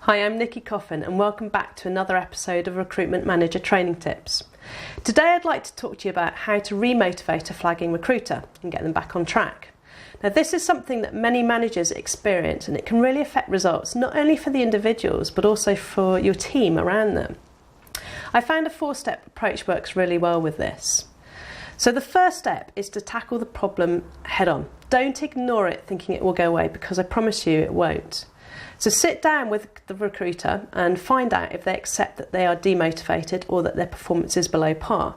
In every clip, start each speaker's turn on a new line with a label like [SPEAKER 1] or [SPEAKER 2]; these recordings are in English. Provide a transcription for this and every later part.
[SPEAKER 1] Hi, I'm Nikki Coffin and welcome back to another episode of Recruitment Manager Training Tips. Today I'd like to talk to you about how to remotivate a flagging recruiter and get them back on track. Now this is something that many managers experience and it can really affect results not only for the individuals but also for your team around them. I found a 4-step approach works really well with this. So the first step is to tackle the problem head on. Don't ignore it thinking it will go away because I promise you it won't. So sit down with the recruiter and find out if they accept that they are demotivated or that their performance is below par.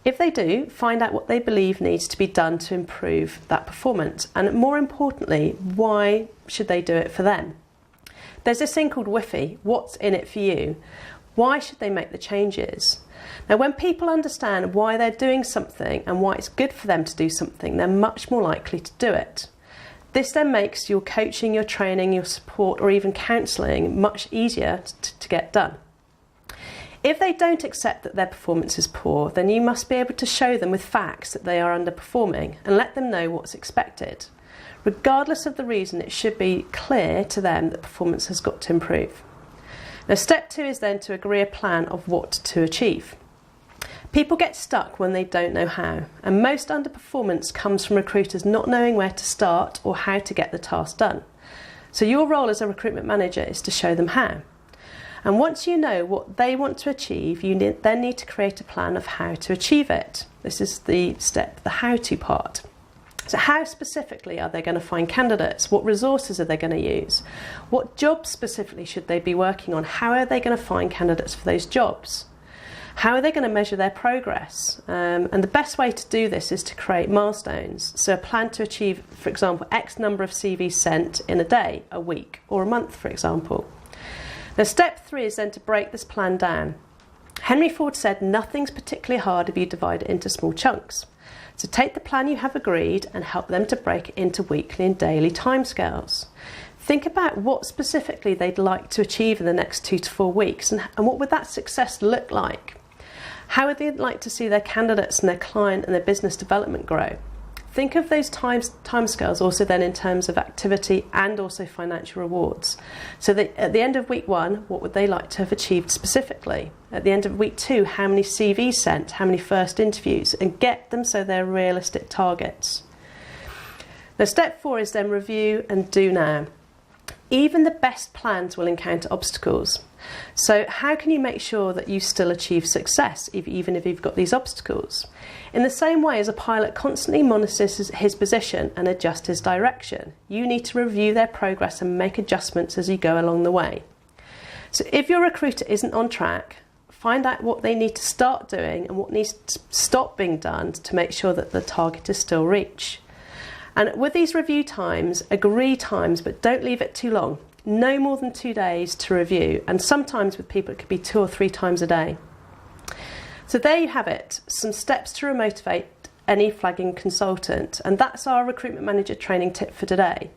[SPEAKER 1] If they do, find out what they believe needs to be done to improve that performance, and more importantly, why should they do it for them? There's this thing called whiffy, what's in it for you? Why should they make the changes? Now when people understand why they're doing something and why it's good for them to do something, they're much more likely to do it. This then makes your coaching, your training, your support or even counselling much easier to get done. If they don't accept that their performance is poor, then you must be able to show them with facts that they are underperforming and let them know what's expected. Regardless of the reason, it should be clear to them that performance has got to improve. Now step 2 is then to agree a plan of what to achieve. People get stuck when they don't know how, and most underperformance comes from recruiters not knowing where to start or how to get the task done. So your role as a recruitment manager is to show them how. And once you know what they want to achieve, you then need to create a plan of how to achieve it. This is the how-to part. So how specifically are they going to find candidates? What resources are they going to use? What jobs specifically should they be working on? How are they going to find candidates for those jobs? How are they going to measure their progress? And the best way to do this is to create milestones. So a plan to achieve, for example, X number of CVs sent in a day, a week, or a month, for example. Now step 3 is then to break this plan down. Henry Ford said nothing's particularly hard if you divide it into small chunks. So take the plan you have agreed and help them to break it into weekly and daily timescales. Think about what specifically they'd like to achieve in the next 2 to 4 weeks and what would that success look like? How would they like to see their candidates and their client and their business development grow? Think of those timescales also then in terms of activity and also financial rewards. So that at the end of week 1, what would they like to have achieved specifically? At the end of week 2, how many CVs sent, how many first interviews, and get them so they're realistic targets. Now step 4 is then review and do now. Even the best plans will encounter obstacles. So how can you make sure that you still achieve success even if you've got these obstacles? In the same way as a pilot constantly monitors his position and adjusts his direction, you need to review their progress and make adjustments as you go along the way. So if your recruiter isn't on track, find out what they need to start doing and what needs to stop being done to make sure that the target is still reached. And with these review times, agree times, but don't leave it too long. No more than 2 days to review, and sometimes with people it could be 2 or 3 times a day. So there you have it, some steps to remotivate any flagging consultant, and that's our recruitment manager training tip for today.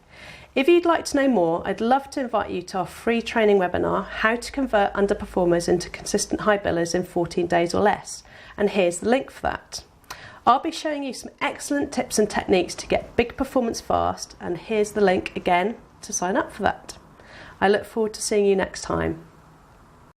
[SPEAKER 1] If you'd like to know more, I'd love to invite you to our free training webinar, How to Convert Underperformers into Consistent High Billers in 14 days or less, and here's the link for that. I'll be showing you some excellent tips and techniques to get big performance fast, and here's the link again to sign up for that. I look forward to seeing you next time.